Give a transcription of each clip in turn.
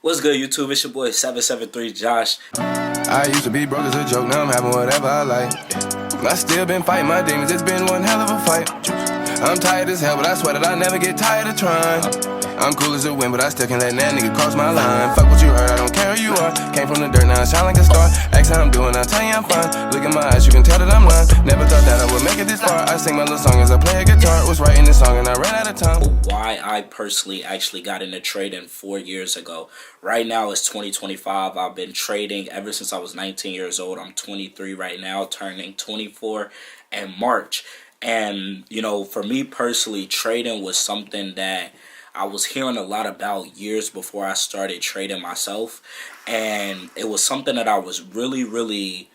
What's good, YouTube? It's your boy 773 Josh. I used to be broke as a joke, now I'm having whatever I like. I still been fighting my demons, it's been one hell of a fight. I'm tired as hell, but I swear that I never get tired of trying. I'm cool as a wind, but I still can't let that nigga cross my line. Fuck what you heard, I don't care who you are. Came from the dirt, now I shine like a star. Ask how I'm doing, I'll tell you I'm fine. Look at my eyes, you can tell that I'm lying. Never thought that I would make it this far. I sing my little song as I play a guitar. Was writing this song and I ran out of time. Why I personally actually got into trading 4 years ago. Right now it's 2025. I've been trading ever since I was 19 years old. I'm 23 right now, turning 24 in March. And, you know, for me personally, trading was something that I was hearing a lot about years before I started trading myself. And it was something that I was really,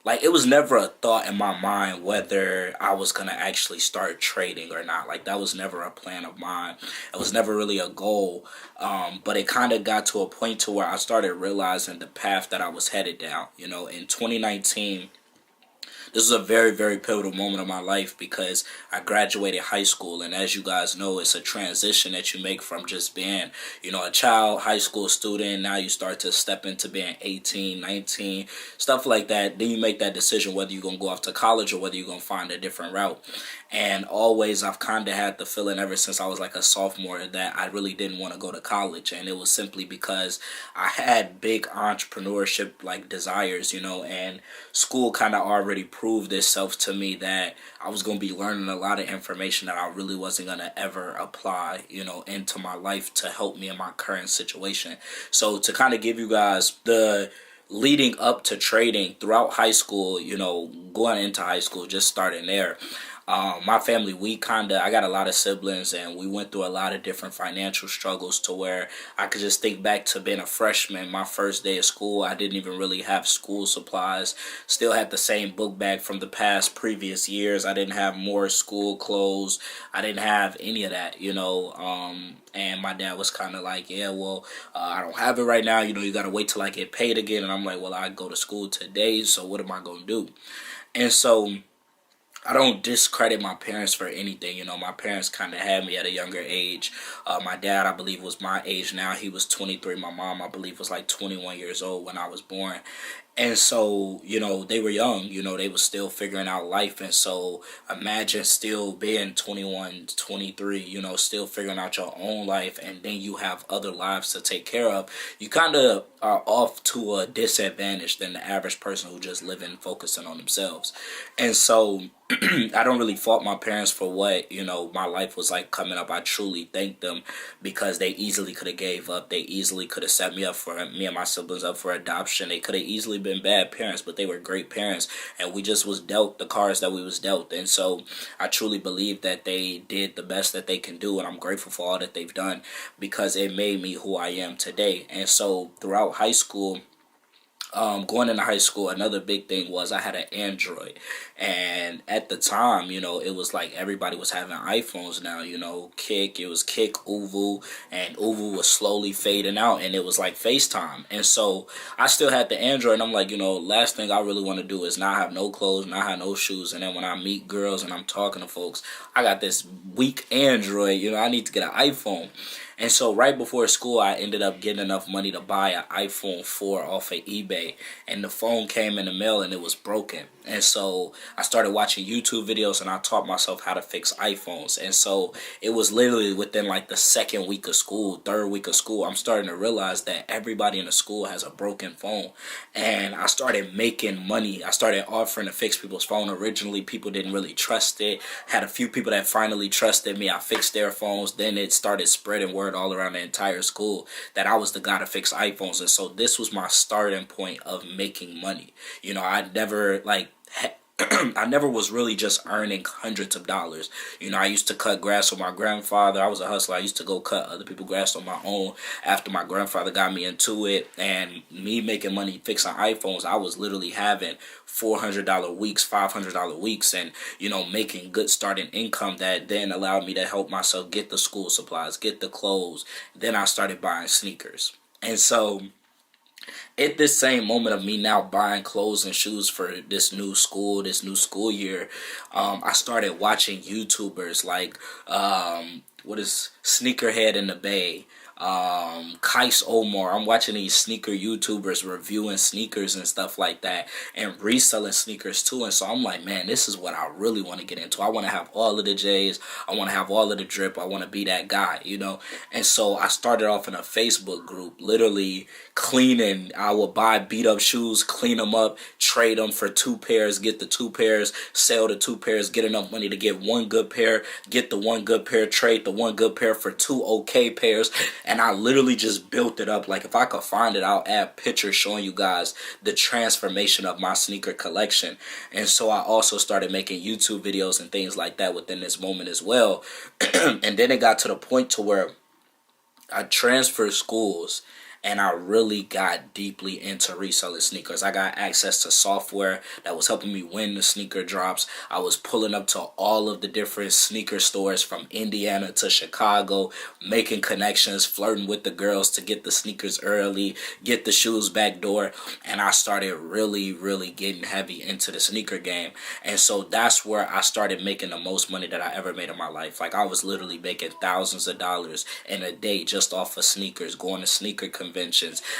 like, it was never a thought in my mind whether I was going to actually start trading or not. Like, that was never a plan of mine. It was never really a goal. But it kind of got to a point to where I started realizing the path that I was headed down. You know, in 2019, this is a very pivotal moment of my life because I graduated high school, and as you guys know, it's a transition that you make from just being, you know, a child, high school student. Now you start to step into being 18, 19, stuff like that. Then you make that decision whether you're going to go off to college or whether you're going to find a different route. And always I've kind of had the feeling ever since I was like a sophomore that I really didn't want to go to college, and it was simply because I had big entrepreneurship like desires, you know, and school kind of already proved itself to me that I was going to be learning a lot of information that I really wasn't going to ever apply, you know, into my life to help me in my current situation. So to kind of give you guys the leading up to trading throughout high school, you know, going into high school, just starting there. My family, I got a lot of siblings, and we went through a lot of different financial struggles to where I could just think back to being a freshman, my first day of school. I didn't even really have school supplies, still had the same book bag from the past previous years. I didn't have more school clothes. I didn't have any of that, you know, and my dad was kind of like, yeah, well, I don't have it right now. You know, you got to wait till I get paid again. And I'm like, well, I go to school today, so what am I going to do? And so I don't discredit my parents for anything. You know, my parents kind of had me at a younger age. My dad, I believe, was my age now. He was 23. My mom, I believe, was like 21 years old when I was born. And so, you know, they were young, you know, they were still figuring out life. And so imagine still being 21, 23, you know, still figuring out your own life. And then you have other lives to take care of. You kind of are off to a disadvantage than the average person who just living focusing on themselves. And so I don't really fault my parents for what, you know, my life was like coming up. I truly thank them because they easily could have gave up. They easily could have set me and my siblings up for adoption. They could have easily been bad parents, but they were great parents, and we just was dealt the cards that we was dealt. And so I truly believe that they did the best that they can do, and I'm grateful for all that they've done because it made me who I am today. And so throughout high school, going into high school, another big thing was I had an Android, and at the time, you know, it was like everybody was having iPhones now. You know, it was Kick, Uvu, and Uvu was slowly fading out, and it was like FaceTime. And so I still had the Android, and I'm like, you know, last thing I really want to do is not have no clothes, not have no shoes, and then when I meet girls and I'm talking to folks, I got this weak Android. You know, I need to get an iPhone. And so right before school, I ended up getting enough money to buy an iPhone 4 off of eBay. And the phone came in the mail and it was broken. And so I started watching YouTube videos and I taught myself how to fix iPhones. And so it was literally within like the second week of school, third week of school, I'm starting to realize that everybody in the school has a broken phone. And I started making money. I started offering to fix people's phone. Originally, people didn't really trust it. Had a few people that finally trusted me. I fixed their phones. Then it started spreading word all around the entire school that I was the guy to fix iPhones. And so this was my starting point of making money. You know, I never like I never was really just earning hundreds of dollars. You know, I used to cut grass with my grandfather. I was a hustler. I used to go cut other people's grass on my own after my grandfather got me into it. And me making money fixing iPhones, I was literally having $400 weeks, $500 weeks, and, you know, making good starting income that then allowed me to help myself get the school supplies, get the clothes. Then I started buying sneakers. And so at this same moment of me now buying clothes and shoes for this new school year, I started watching YouTubers like what is Sneakerhead in the Bay, Kais Omar. I'm watching these sneaker YouTubers reviewing sneakers and stuff like that, and reselling sneakers too. And so I'm like, man, this is what I really want to get into. I want to have all of the J's. I want to have all of the drip. I want to be that guy, you know. And so I started off in a Facebook group, literally cleaning. I would buy beat up shoes, clean them up, trade them for 2 pairs, get the 2 pairs, sell the 2 pairs, get enough money to get 1 good pair, get the 1 good pair, trade the 1 good pair for 2 okay pairs. And I literally just built it up. Like, if I could find it, I'll add pictures showing you guys the transformation of my sneaker collection. And so I also started making YouTube videos and things like that within this moment as well. And then it got to the point to where I transferred schools, and I really got deeply into reselling sneakers. I got access to software that was helping me win the sneaker drops. I was pulling up to all of the different sneaker stores from Indiana to Chicago, making connections, flirting with the girls to get the sneakers early, get the shoes back door. And I started really, really getting heavy into the sneaker game. And so that's where I started making the most money that I ever made in my life. Like, I was literally making thousands of dollars in a day just off of sneakers, going to sneaker conventions.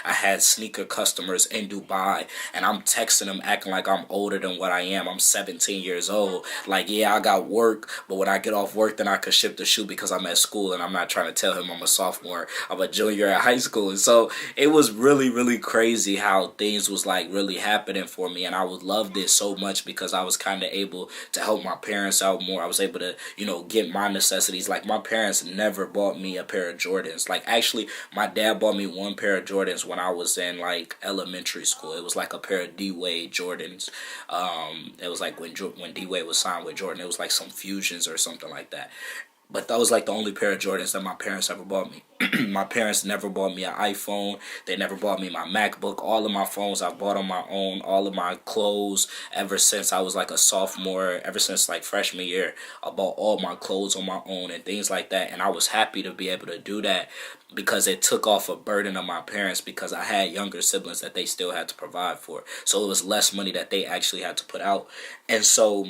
I had sneaker customers in Dubai, and I'm texting them acting like I'm older than what I am. I'm 17 years old. Like, yeah, I got work, but when I get off work, then I could ship the shoe because I'm at school, and I'm not trying to tell him I'm a sophomore. I'm a junior at high school. And so it was really, really crazy how things was like really happening for me, and I would love this so much because I was kind of able to help my parents out more. I was able to, you know, get my necessities. Like, my parents never bought me a pair of Jordans. Like, actually, my dad bought me 1 pair of Jordans when I was in like elementary school. It was like a pair of D-Wade Jordans. It was like when D-Wade was signed with Jordan. It was like some fusions or something like that. But that was like the only pair of Jordans that my parents ever bought me. My parents never bought me an iPhone. They never bought me my MacBook. All of my phones I bought on my own. All of my clothes ever since I was like a sophomore, ever since like freshman year, I bought all my clothes on my own and things like that. And I was happy to be able to do that because it took off a burden of my parents, because I had younger siblings that they still had to provide for. So it was less money that they actually had to put out. And so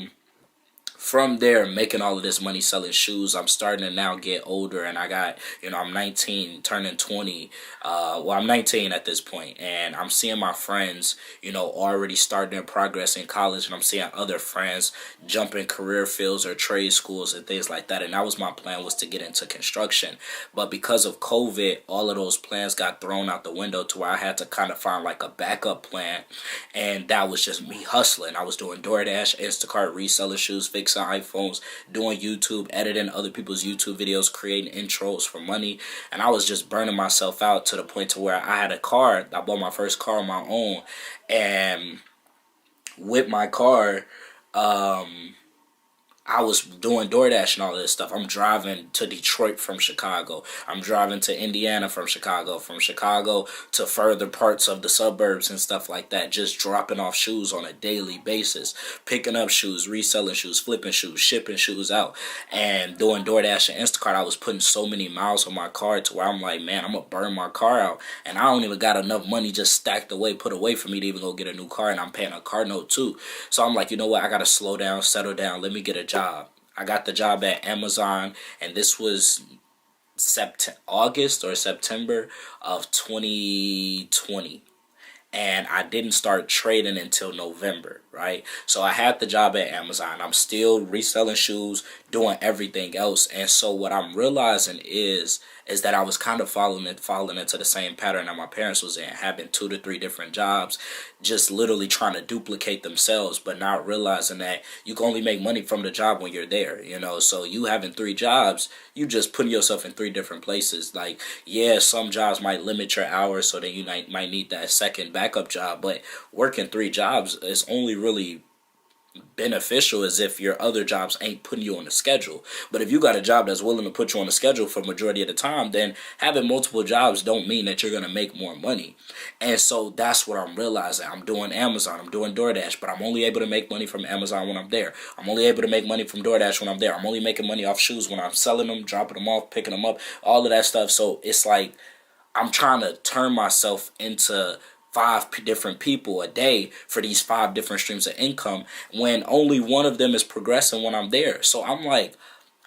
from there, making all of this money selling shoes, I'm starting to now get older, and I got, you know, I'm 19, turning 20. I'm 19 at this point, and I'm seeing my friends, you know, already starting their progress in college, and I'm seeing other friends jump in career fields or trade schools and things like that. And that was my plan, was to get into construction. But because of COVID, all of those plans got thrown out the window to where I had to kind of find like a backup plan, and that was just me hustling. I was doing DoorDash, Instacart, reselling shoes, fixing iPhones, doing YouTube, editing other people's YouTube videos, creating intros for money. And I was just burning myself out to the point to where I had a car. I bought my first car on my own, and with my car, I was doing DoorDash and all of this stuff. I'm driving to Detroit from Chicago. I'm driving to Indiana from Chicago to further parts of the suburbs and stuff like that, just dropping off shoes on a daily basis, picking up shoes, reselling shoes, flipping shoes, shipping shoes out, and doing DoorDash and Instacart. I was putting so many miles on my car to where I'm like, man, I'm going to burn my car out, and I don't even got enough money just stacked away, put away for me to even go get a new car, and I'm paying a car note too. So I'm like, you know what, I got to slow down, settle down, let me get a job. I got the job at Amazon, and this was August or September of 2020. And I didn't start trading until November, right? So I had the job at Amazon. I'm still reselling shoes, doing everything else. And so what I'm realizing is that I was kind of falling into the same pattern that my parents was in, having 2 to 3 different jobs, just literally trying to duplicate themselves, but not realizing that you can only make money from the job when you're there, you know? So you having 3 jobs, you just putting yourself in 3 different places. Like, yeah, some jobs might limit your hours, so then you might need that second backup job, but working 3 jobs is only really beneficial as if your other jobs ain't putting you on a schedule. But if you got a job that's willing to put you on a schedule for majority of the time, then having multiple jobs don't mean that you're going to make more money. And so that's what I'm realizing. I'm doing Amazon, I'm doing DoorDash, but I'm only able to make money from Amazon when I'm there. I'm only able to make money from DoorDash when I'm there. I'm only making money off shoes when I'm selling them, dropping them off, picking them up, all of that stuff. So it's like I'm trying to turn myself into 5 different people a day for these 5 different streams of income when only one of them is progressing when I'm there. So I'm like,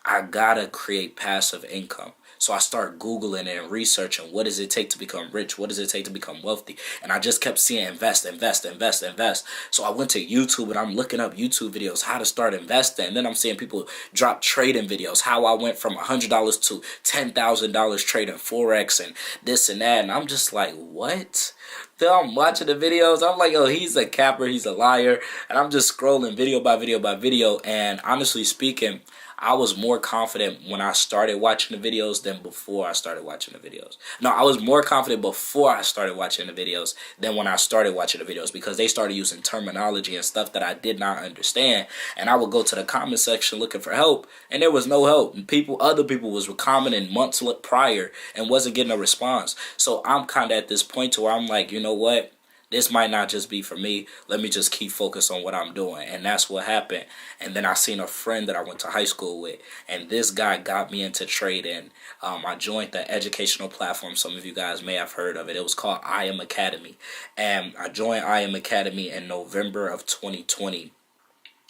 I gotta create passive income So I started Googling and researching, what does it take to become rich? What does it take to become wealthy? And I just kept seeing invest, invest, invest, invest. So I went to YouTube and I'm looking up YouTube videos, how to start investing. And then I'm seeing people drop trading videos, how I went from $100 to $10,000 trading Forex and this and that. And I'm just like, what? Then I'm watching the videos. I'm like, oh, he's a capper. He's a liar. And I'm just scrolling video by video by video. And honestly speaking, I was more confident when I started watching the videos than before I started watching the videos. No, I was more confident before I started watching the videos than when I started watching the videos, because they started using terminology and stuff that I did not understand. And I would go to the comment section looking for help, and there was no help. And other people was commenting months prior and wasn't getting a response. So I'm kind of at this point to where I'm like, you know what? This might not just be for me. Let me just keep focused on what I'm doing. And that's what happened. And then I seen a friend that I went to high school with. And this guy got me into trading. I joined the educational platform. Some of you guys may have heard of it. It was called I Am Academy. And I joined I Am Academy in November of 2020.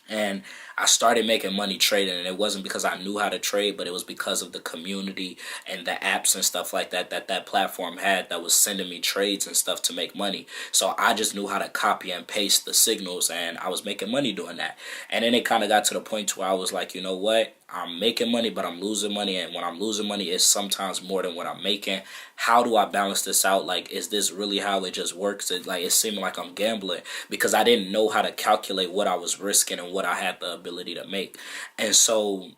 And I started making money trading, and it wasn't because I knew how to trade, but it was because of the community and the apps and stuff like that platform had that was sending me trades and stuff to make money. So I just knew how to copy and paste the signals, and I was making money doing that. And then it kind of got to the point where I was like, you know what? I'm making money, but I'm losing money. And when I'm losing money, it's sometimes more than what I'm making. How do I balance this out? Like, is this really how it just works? It seemed like I'm gambling, because I didn't know how to calculate what I was risking and what I had the ability to make. And so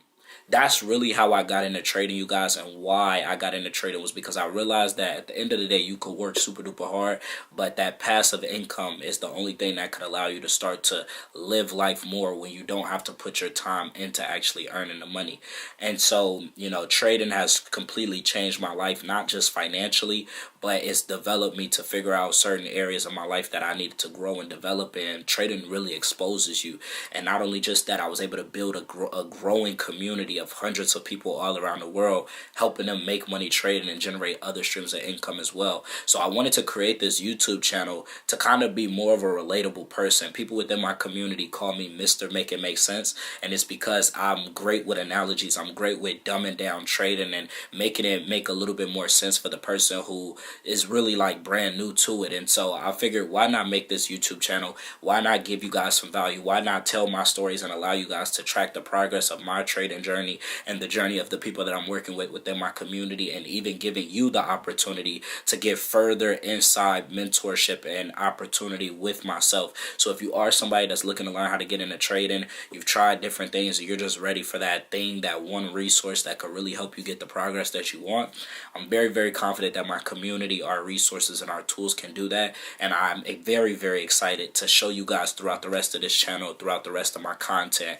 that's really how I got into trading, you guys. And why I got into trading was because I realized that at the end of the day, you could work super duper hard, but that passive income is the only thing that could allow you to start to live life more when you don't have to put your time into actually earning the money. And so, you know, trading has completely changed my life, not just financially, but it's developed me to figure out certain areas of my life that I needed to grow and develop in. Trading really exposes you. And not only just that, I was able to build a growing community of hundreds of people all around the world, helping them make money trading and generate other streams of income as well. So I wanted to create this YouTube channel to kind of be more of a relatable person. People within my community call me Mr. Make It Make Sense, and it's because I'm great with analogies. I'm great with dumbing down trading and making it make a little bit more sense for the person who is really like brand new to it. And so I figured, why not make this YouTube channel? Why not give you guys some value? Why not tell my stories and allow you guys to track the progress of my trading journey and the journey of the people that I'm working with within my community, and even giving you the opportunity to get further inside mentorship and opportunity with myself. So if you are somebody that's looking to learn how to get into trading, you've tried different things, and you're just ready for that thing, that one resource that could really help you get the progress that you want, I'm very, very confident that my community, our resources, and our tools can do that. And I'm very, very excited to show you guys throughout the rest of this channel, throughout the rest of my content,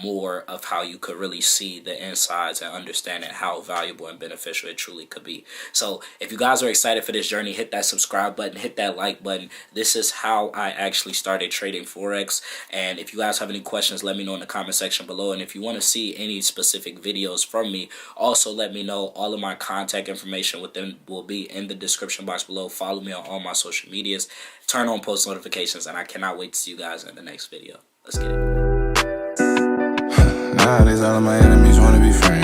more of how you could really see the insides and understand how valuable and beneficial it truly could be. So if you guys are excited for this journey, hit that subscribe button, hit that like button. This is how I actually started trading Forex. And if you guys have any questions, let me know in the comment section below. And if you want to see any specific videos from me, also let me know. All of my contact information within will be in the description box below. Follow me on all my social medias, turn on post notifications, and I cannot wait to see you guys in the next video. Let's get it. Nowadays all of my enemies wanna be friends.